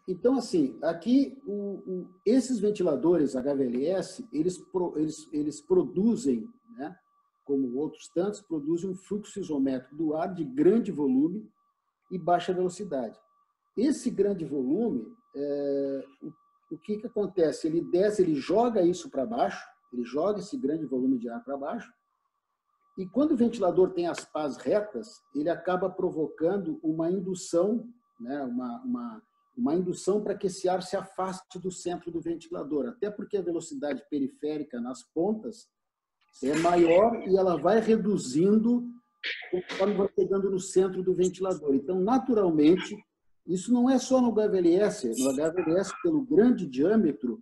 Então, assim, aqui, esses ventiladores HVLS, eles produzem, né, como outros tantos, produzem um fluxo isométrico do ar de grande volume e baixa velocidade. Esse grande volume, o que acontece? Ele desce, ele joga isso para baixo, ele joga esse grande volume de ar para baixo, e quando o ventilador tem as pás retas, ele acaba provocando uma indução, né, uma indução para que esse ar se afaste do centro do ventilador, até porque a velocidade periférica nas pontas é maior e ela vai reduzindo conforme vai chegando no centro do ventilador. Então, naturalmente, isso não é só no HVLS. No HVLS, pelo grande diâmetro,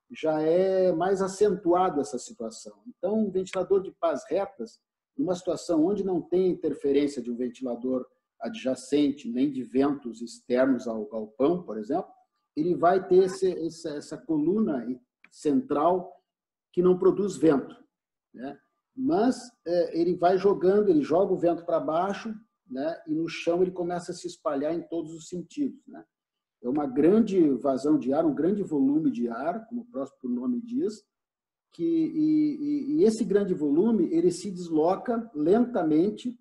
já é mais acentuado essa situação. Então, um ventilador de pás retas, numa situação onde não tem interferência de um ventilador adjacente, nem de ventos externos ao galpão, por exemplo, ele vai ter essa coluna central que não produz vento, né? Mas ele vai jogando, ele joga o vento para baixo, né? E no chão ele começa a se espalhar em todos os sentidos, né? É uma grande vazão de ar, um grande volume de ar, como o próprio nome diz, e esse grande volume ele se desloca lentamente.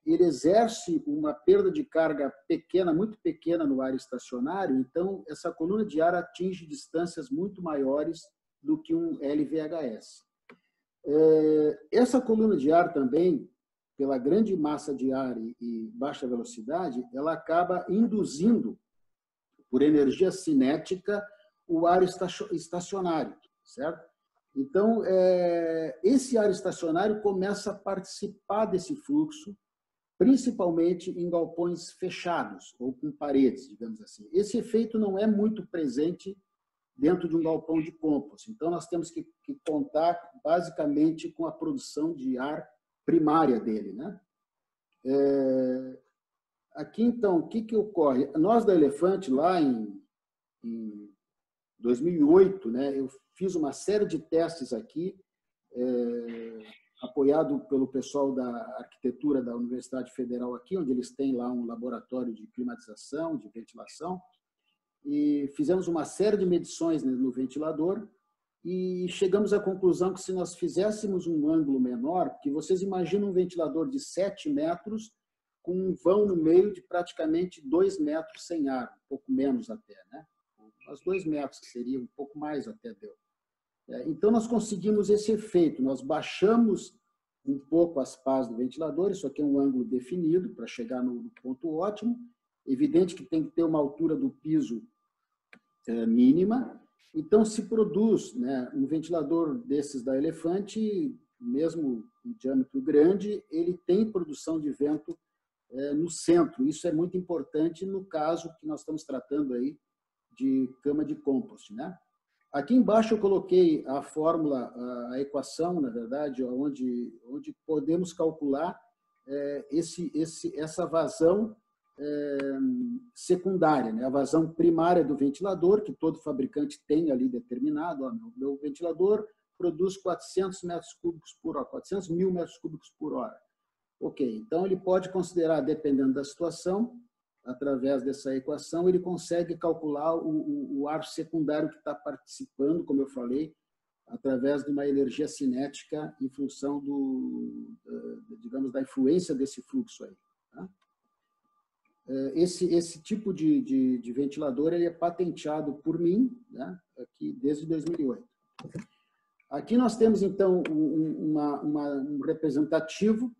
Ele exerce uma perda de carga pequena, muito pequena no ar estacionário, então essa coluna de ar atinge distâncias muito maiores do que um LVHS. Essa coluna de ar também, pela grande massa de ar e baixa velocidade, ela acaba induzindo, por energia cinética, o ar estacionário, certo? Então, esse ar estacionário começa a participar desse fluxo, principalmente em galpões fechados ou com paredes, digamos assim. Esse efeito não é muito presente dentro de um galpão de compost. Então, nós temos que contar basicamente com a produção de ar primária dele, né? Aqui, então, o que ocorre? Nós da Elefante, lá em 2008, né, eu fiz uma série de testes aqui, apoiado pelo pessoal da arquitetura da Universidade Federal aqui, onde eles têm lá um laboratório de climatização, de ventilação, e fizemos uma série de medições no ventilador e chegamos à conclusão que se nós fizéssemos um ângulo menor, que vocês imaginam um ventilador de 7 metros com um vão no meio de praticamente 2 metros sem ar, um pouco menos até, né? Uns 2 metros, que seria um pouco mais até deu. Então, nós conseguimos esse efeito. Nós baixamos um pouco as pás do ventilador, isso aqui é um ângulo definido para chegar no ponto ótimo. Evidente que tem que ter uma altura do piso mínima. Então, se produz, né, um ventilador desses da Elefante, mesmo em diâmetro grande, ele tem produção de vento no centro. Isso é muito importante no caso que nós estamos tratando aí de cama de compost, né? Aqui embaixo eu coloquei a fórmula, a equação, na verdade, onde podemos calcular essa vazão secundária, né? A vazão primária do ventilador, que todo fabricante tem ali determinado. Ó, meu ventilador produz 400 metros cúbicos por hora, 400 mil metros cúbicos por hora. Ok, então ele pode considerar, dependendo da situação, através dessa equação, ele consegue calcular o ar secundário que está participando, como eu falei, através de uma energia cinética em função digamos, da influência desse fluxo aí. Tá? Esse tipo de ventilador ele é patenteado por mim, né, aqui desde 2008. Aqui nós temos, então, um representativo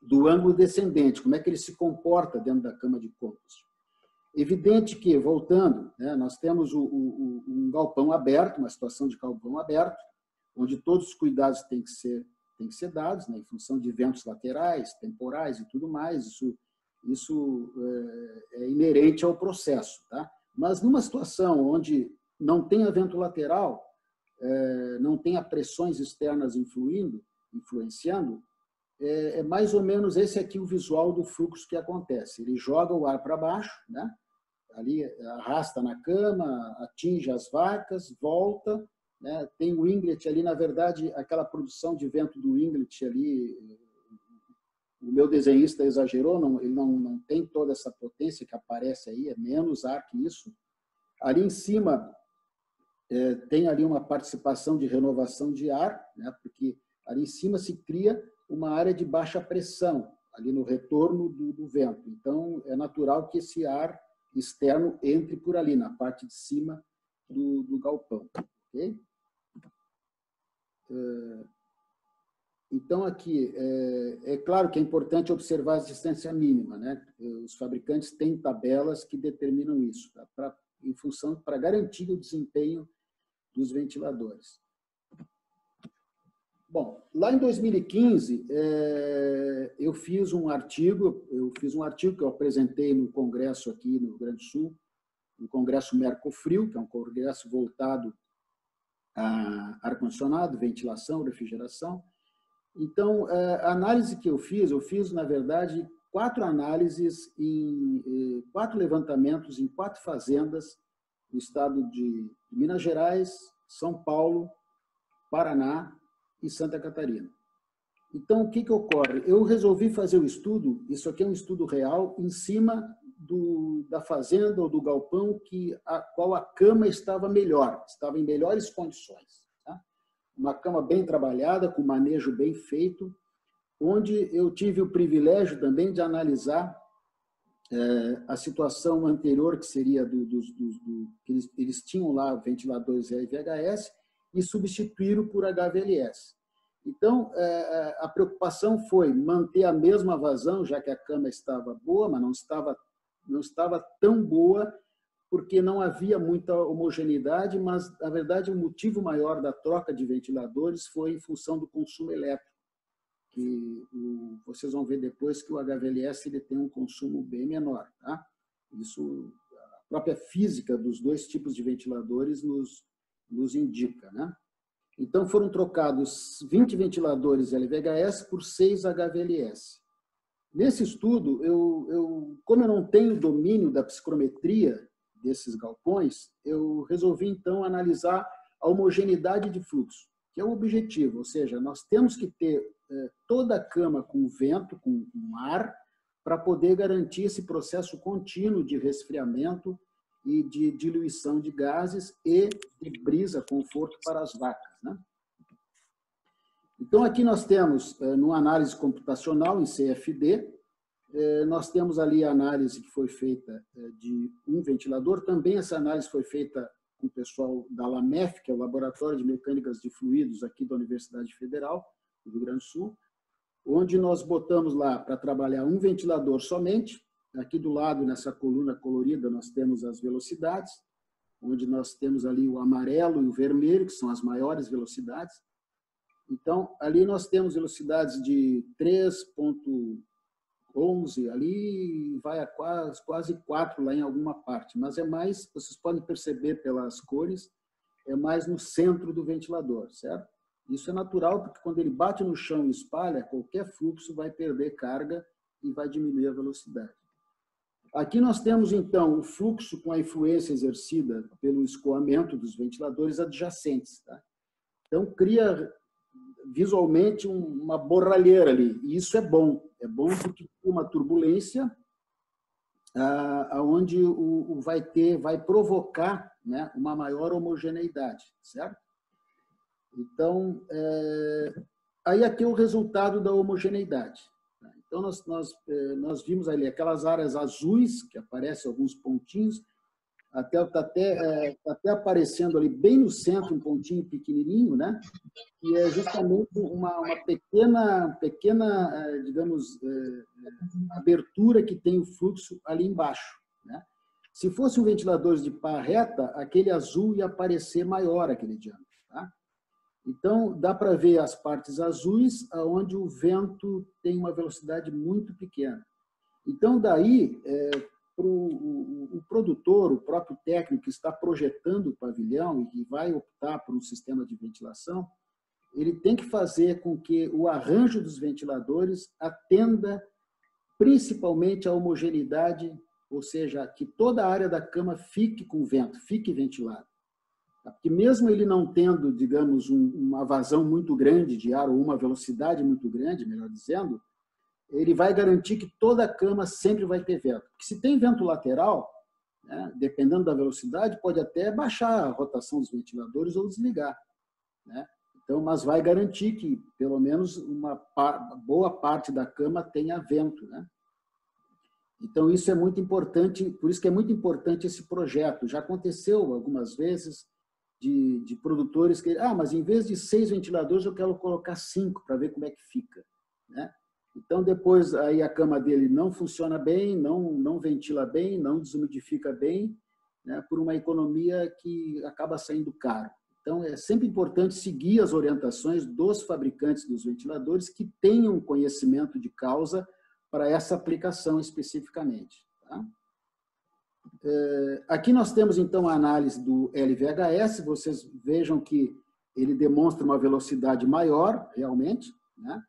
do ângulo descendente, como é que ele se comporta dentro da cama de compost. Evidente que, voltando, né, nós temos um galpão aberto, uma situação de galpão aberto, onde todos os cuidados têm que ser dados, né, em função de ventos laterais, temporais e tudo mais. Isso é inerente ao processo. Tá? Mas numa situação onde não tenha vento lateral, não tenha pressões externas influenciando, é mais ou menos esse aqui o visual do fluxo que acontece. Ele joga o ar para baixo, né? Ali arrasta na cama, atinge as vacas, volta, né? Tem o inlet ali, na verdade, aquela produção de vento do inlet ali, o meu desenhista exagerou, ele não tem toda essa potência que aparece aí, é menos ar que isso. Ali em cima tem ali uma participação de renovação de ar, né? Porque ali em cima se cria uma área de baixa pressão, ali no retorno do vento. Então, é natural que esse ar externo entre por ali, na parte de cima do galpão. Okay? Então, aqui, é claro que é importante observar a distância mínima, né? Os fabricantes têm tabelas que determinam isso, tá? Em função, para garantir o desempenho dos ventiladores. Bom, lá em 2015, eu fiz um artigo que eu apresentei no congresso aqui no Rio Grande do Sul, no congresso Mercofrio, que é um congresso voltado a ar-condicionado, ventilação, refrigeração. Então, a análise que eu fiz, na verdade, 4 análises, 4 levantamentos em 4 fazendas no estado de Minas Gerais, São Paulo, Paraná e Santa Catarina. Então, o que ocorre? Eu resolvi fazer o estudo, isso aqui é um estudo real, em cima da fazenda ou do galpão qual a cama estava melhor, estava em melhores condições. Tá? Uma cama bem trabalhada, com manejo bem feito, onde eu tive o privilégio também de analisar a situação anterior, que seria que eles tinham lá ventiladores LVHS, e substituíram por HVLS. Então, a preocupação foi manter a mesma vazão, já que a cama estava boa, mas não estava tão boa, porque não havia muita homogeneidade, mas, na verdade, o motivo maior da troca de ventiladores foi em função do consumo elétrico, que vocês vão ver depois que o HVLS ele tem um consumo bem menor. Tá? Isso, a própria física dos 2 tipos de ventiladores nos indica, né? Então, foram trocados 20 ventiladores LVHS por 6 HVLS. Nesse estudo, como eu não tenho domínio da psicometria desses galpões, eu resolvi, então, analisar a homogeneidade de fluxo, que é o objetivo, ou seja, nós temos que ter toda a cama com vento, com ar, para poder garantir esse processo contínuo de resfriamento e de diluição de gases e de brisa, conforto para as vacas. Né? Então, aqui nós temos, numa análise computacional em CFD, nós temos ali a análise que foi feita de um ventilador. Também essa análise foi feita com o pessoal da LAMEF, que é o Laboratório de Mecânicas de Fluidos aqui da Universidade Federal do Rio Grande do Sul, onde nós botamos lá para trabalhar um ventilador somente. Aqui do lado, nessa coluna colorida, nós temos as velocidades, onde nós temos ali o amarelo e o vermelho, que são as maiores velocidades. Então, ali nós temos velocidades de 3,11, ali vai a quase 4 lá em alguma parte, mas é mais, vocês podem perceber pelas cores, é mais no centro do ventilador, certo? Isso é natural, porque quando ele bate no chão e espalha, qualquer fluxo vai perder carga e vai diminuir a velocidade. Aqui nós temos, então, o fluxo com a influência exercida pelo escoamento dos ventiladores adjacentes. Tá? Então, cria visualmente uma borralheira ali. E isso é bom. É bom porque uma turbulência onde vai provocar, né, uma maior homogeneidade, certo? Então, aí aqui é o resultado da homogeneidade. Então, nós vimos ali aquelas áreas azuis, que aparecem alguns pontinhos, está até aparecendo ali bem no centro um pontinho pequenininho, né? Que é justamente uma pequena, digamos, abertura que tem o fluxo ali embaixo, né? Se fosse um ventilador de pá reta, aquele azul ia aparecer maior, aquele diâmetro, tá? Então, dá para ver as partes azuis, onde o vento tem uma velocidade muito pequena. Então, daí, o produtor, o próprio técnico que está projetando o pavilhão e que vai optar por um sistema de ventilação, ele tem que fazer com que o arranjo dos ventiladores atenda principalmente à homogeneidade, ou seja, que toda a área da cama fique com vento, fique ventilada. Porque mesmo ele não tendo, digamos, uma vazão muito grande de ar ou uma velocidade muito grande, melhor dizendo, ele vai garantir que toda a cama sempre vai ter vento. Porque se tem vento lateral, né? Dependendo da velocidade, pode até baixar a rotação dos ventiladores ou desligar, né? Então, mas vai garantir que, pelo menos, uma boa parte da cama tenha vento, né? Então, isso é muito importante, por isso que é muito importante esse projeto. Já aconteceu algumas vezes de produtores que, mas em vez de 6 ventiladores, eu quero colocar 5 para ver como é que fica, né? Então, depois, aí a cama dele não funciona bem, não ventila bem, não desumidifica bem, né, por uma economia que acaba saindo caro. Então, é sempre importante seguir as orientações dos fabricantes dos ventiladores que tenham conhecimento de causa para essa aplicação especificamente. Tá? Aqui nós temos, então, a análise do LVHS. Vocês vejam que ele demonstra uma velocidade maior, realmente, né?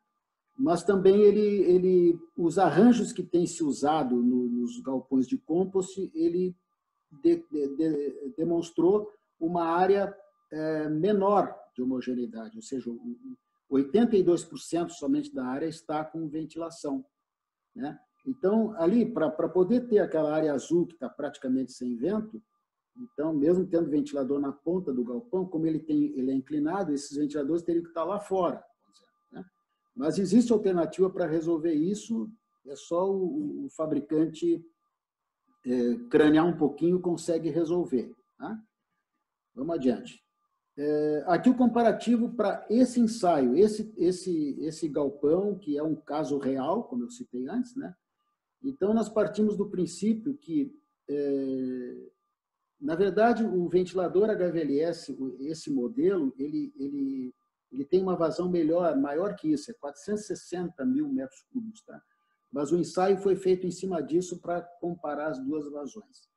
Mas também os arranjos que têm se usado nos galpões de compost, ele demonstrou uma área menor de homogeneidade, ou seja, 82% somente da área está com ventilação, né? Então, ali, para poder ter aquela área azul que está praticamente sem vento, então, mesmo tendo ventilador na ponta do galpão, como ele é inclinado, esses ventiladores teriam que estar lá fora. Né? Mas existe alternativa para resolver isso, é só o fabricante cranear um pouquinho consegue resolver. Tá? Vamos adiante. Aqui o comparativo para esse ensaio, esse galpão, que é um caso real, como eu citei antes, né? Então, nós partimos do princípio que, na verdade, o ventilador HVLS, esse modelo, ele tem uma vazão maior que isso, é 460 mil metros cúbicos, tá? Mas o ensaio foi feito em cima disso para comparar as duas vazões.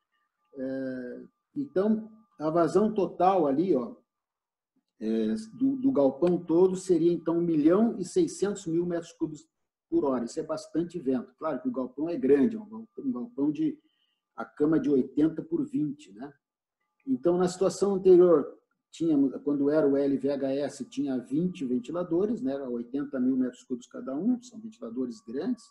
Então, a vazão total ali, ó, do galpão todo seria, então, 1.600.000 metros cúbicos por hora. Isso é bastante vento. Claro que o galpão é grande, é um galpão a cama de 80 por 20, né? Então, na situação anterior, quando era o LVHS, tinha 20 ventiladores, né? 80.000 metros cúbicos cada um, são ventiladores grandes.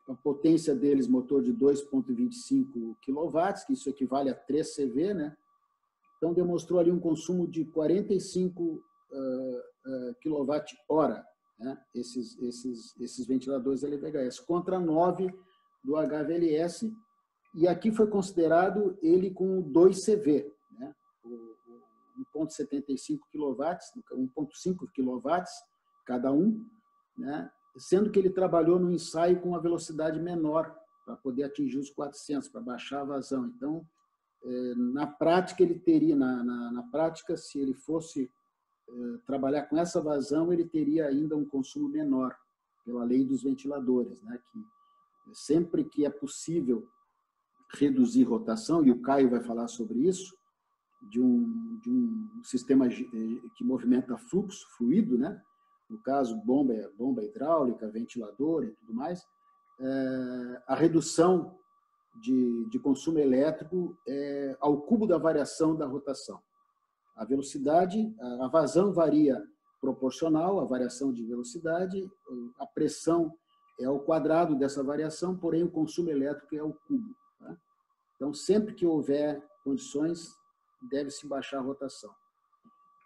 A potência deles, motor de 2,25 kW, que isso equivale a 3 CV, né? Então, demonstrou ali um consumo de 45 kWh, né? Esses ventiladores LVHS, contra 9 do HVLS, e aqui foi considerado ele com 2 CV, né? 1,75 kW, 1,5 kW cada um, né? Sendo que ele trabalhou no ensaio com uma velocidade menor, para poder atingir os 400, para baixar a vazão. Então, na prática, ele teria, na prática, se ele fosse trabalhar com essa vazão, ele teria ainda um consumo menor, pela lei dos ventiladores, né? Que sempre que é possível reduzir rotação, e o Caio vai falar sobre isso, de um sistema que movimenta fluxo, fluido, né? No caso, bomba hidráulica, ventilador e tudo mais, a redução de consumo elétrico ao cubo da variação da rotação. A velocidade, a vazão varia proporcional à variação de velocidade, a pressão é ao quadrado dessa variação, porém o consumo elétrico é ao cubo. Tá? Então, sempre que houver condições, deve-se baixar a rotação.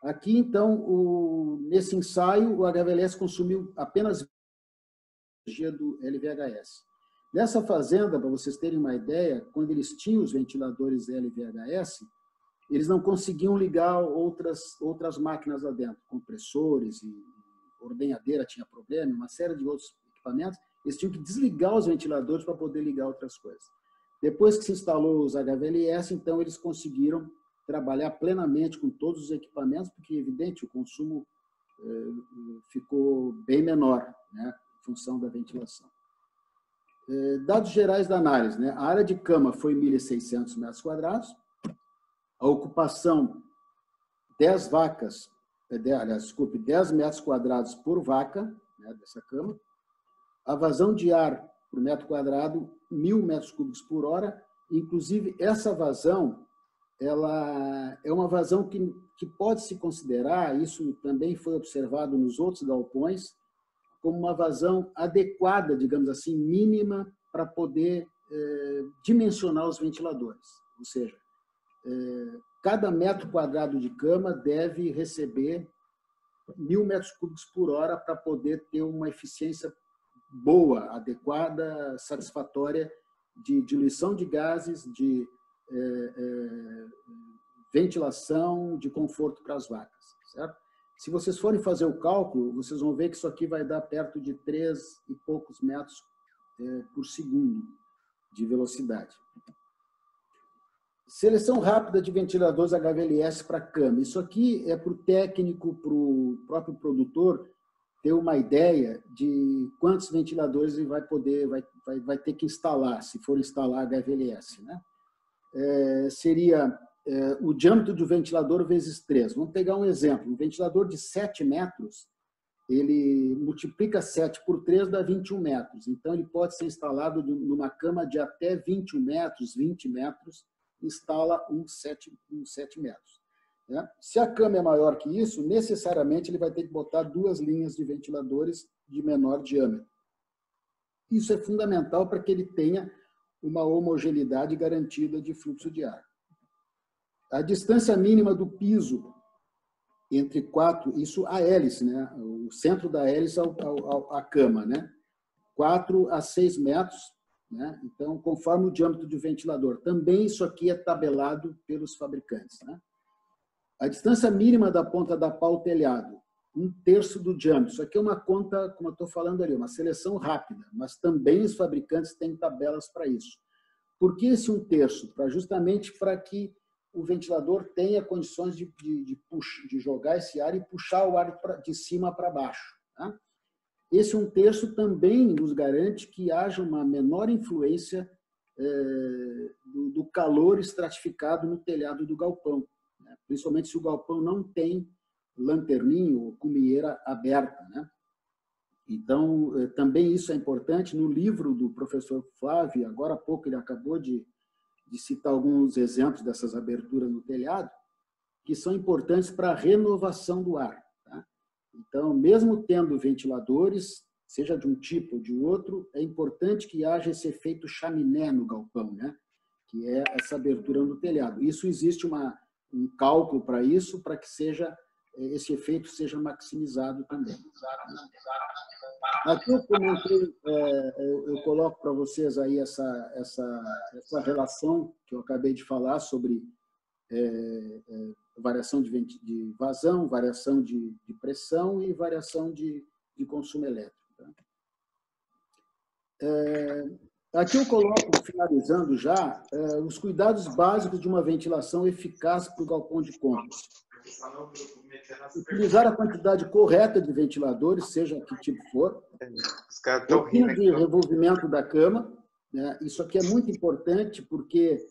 Aqui, então, nesse ensaio, o HVLS consumiu apenas energia do LVHS. Nessa fazenda, para vocês terem uma ideia, quando eles tinham os ventiladores LVHS, eles não conseguiam ligar outras máquinas lá dentro, compressores e ordenhadeira tinha problema, uma série de outros equipamentos. Eles tinham que desligar os ventiladores para poder ligar outras coisas. Depois que se instalou os HVLS, então eles conseguiram trabalhar plenamente com todos os equipamentos, porque, evidente, o consumo ficou bem menor, né, em função da ventilação. Dados gerais da análise, né? A área de cama foi 1.600 metros quadrados, a ocupação 10 metros quadrados por vaca, né, dessa cama, a vazão de ar por metro quadrado, 1.000 metros cúbicos por hora, inclusive essa vazão, ela é uma vazão que pode se considerar, isso também foi observado nos outros galpões, como uma vazão adequada, digamos assim, mínima, para poder dimensionar os ventiladores. Ou seja, cada metro quadrado de cama deve receber 1.000 metros cúbicos por hora para poder ter uma eficiência boa, adequada, satisfatória de diluição de gases, de ventilação, de conforto para as vacas, certo? Se vocês forem fazer o cálculo, vocês vão ver que isso aqui vai dar perto de 3 e poucos metros por segundo de velocidade. Seleção rápida de ventiladores HVLS para cama. Isso aqui é para o técnico, para o próprio produtor ter uma ideia de quantos ventiladores ele vai ter que instalar, se for instalar HVLS, né? Seria o diâmetro do ventilador vezes 3. Vamos pegar um exemplo. Um ventilador de 7 metros, ele multiplica 7 por 3, dá 21 metros. Então, ele pode ser instalado numa cama de até 21 metros, 20 metros, instala uns 7 metros. Né? Se a cama é maior que isso, necessariamente ele vai ter que botar 2 linhas de ventiladores de menor diâmetro. Isso é fundamental para que ele tenha uma homogeneidade garantida de fluxo de ar. A distância mínima do piso entre 4, isso a hélice, né? O centro da hélice à cama, né? 4 a 6 metros, né? Então, conforme o diâmetro do ventilador. Também isso aqui é tabelado pelos fabricantes, né? A distância mínima da ponta da pá ao telhado, 1/3 do diâmetro. Isso aqui é uma conta, como eu estou falando ali, uma seleção rápida, mas também os fabricantes têm tabelas para isso. Por que esse 1/3? Justamente para que o ventilador tenha condições de jogar esse ar e puxar o ar de cima para baixo. Tá? Esse 1/3 também nos garante que haja uma menor influência do calor estratificado no telhado do galpão, né? Principalmente se o galpão não tem lanterninho ou cumeira aberta, né? Então, também isso é importante. No livro do professor Flávio, agora há pouco ele acabou de citar alguns exemplos dessas aberturas no telhado, que são importantes para a renovação do ar. Tá? Então, mesmo tendo ventiladores, seja de um tipo ou de outro, é importante que haja esse efeito chaminé no galpão, né? Que é essa abertura no telhado. Isso existe um cálculo para isso, para que esse efeito seja maximizado também. Aqui eu comentei, eu coloco para vocês aí essa relação que eu acabei de falar sobre variação de vazão, variação de pressão e variação de consumo elétrico. Tá? Aqui eu coloco, finalizando já, os cuidados básicos de uma ventilação eficaz para o galpão de compras. Utilizar a quantidade correta de ventiladores, seja que tipo for. Rotina de revolvimento da cama. Né? Isso aqui é muito importante porque,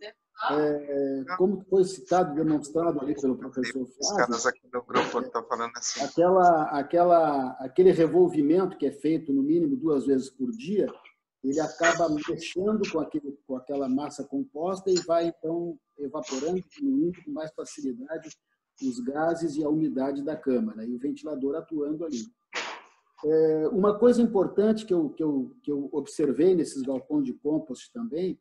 como foi citado e demonstrado ali pelo professor Flávio, os caras aqui do grupo estão falando assim. Aquele revolvimento que é feito no mínimo 2 vezes por dia, ele acaba mexendo com aquela massa composta e vai, então, evaporando, diminuindo com mais facilidade os gases e a umidade da cama, né? E o ventilador atuando ali. Uma coisa importante que eu observei nesses galpões de compost também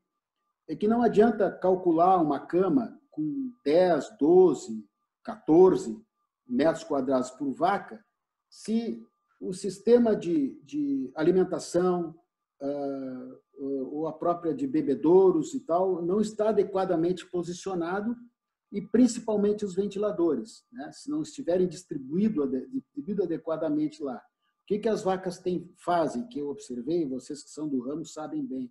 é que não adianta calcular uma cama com 10, 12, 14 metros quadrados por vaca se o sistema de alimentação ou a própria de bebedouros e tal não está adequadamente posicionado, e principalmente os ventiladores, né? Se não estiverem distribuído adequadamente lá. O que as vacas fazem, que eu observei, vocês que são do ramo sabem bem?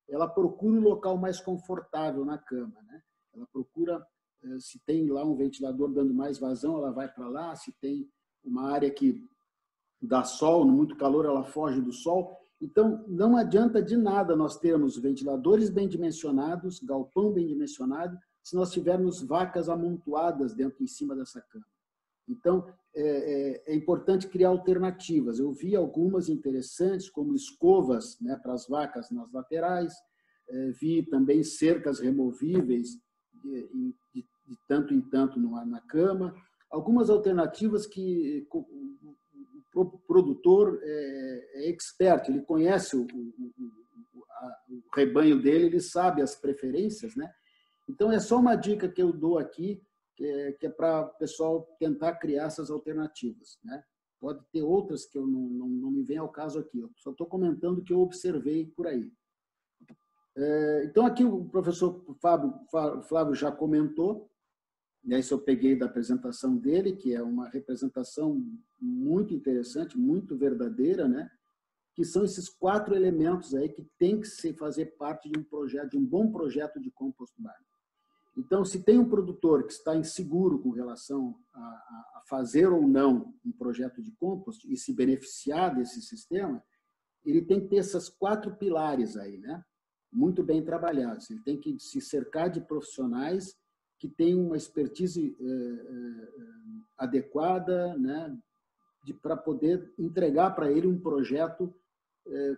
Ela procura um local mais confortável na cama, né? Ela procura, se tem lá um ventilador dando mais vazão, ela vai para lá, se tem uma área que dá sol, muito calor, ela foge do sol. Então, não adianta de nada nós termos ventiladores bem dimensionados, galpão bem dimensionado, se nós tivermos vacas amontoadas em cima dessa cama. Então, é importante criar alternativas. Eu vi algumas interessantes, como escovas, né, para as vacas nas laterais, vi também cercas removíveis de tanto em tanto na cama. Algumas alternativas que o produtor é expert, ele conhece o rebanho dele, ele sabe as preferências, né? Então, é só uma dica que eu dou aqui, que é para o pessoal tentar criar essas alternativas, né? Pode ter outras que eu não me vem ao caso aqui, eu só estou comentando o que eu observei por aí. Então, aqui o professor Flávio já comentou, né? Isso eu peguei da apresentação dele, que é uma representação muito interessante, muito verdadeira, né? Que são esses 4 elementos aí que tem que se fazer parte de um projeto, de um bom projeto de compost barn. Então, se tem um produtor que está inseguro com relação a fazer ou não um projeto de compost e se beneficiar desse sistema, ele tem que ter essas 4 pilares aí, né? Muito bem trabalhados. Ele tem que se cercar de profissionais que tenham uma expertise adequada, né? Para poder entregar para ele um projeto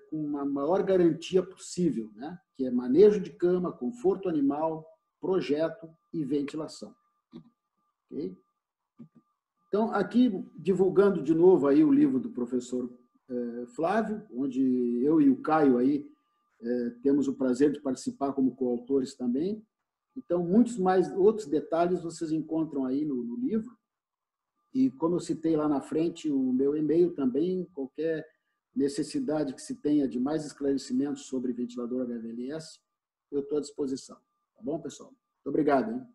com uma maior garantia possível, né? Que é manejo de cama, conforto animal, projeto e ventilação. Okay? Então, aqui, divulgando de novo aí o livro do professor Flávio, onde eu e o Caio aí temos o prazer de participar como coautores também. Então, muitos mais outros detalhes vocês encontram aí no livro. E, como eu citei lá na frente, o meu e-mail também, qualquer necessidade que se tenha de mais esclarecimentos sobre ventilador HVLS, eu estou à disposição. Tá bom, pessoal? Muito obrigado, hein?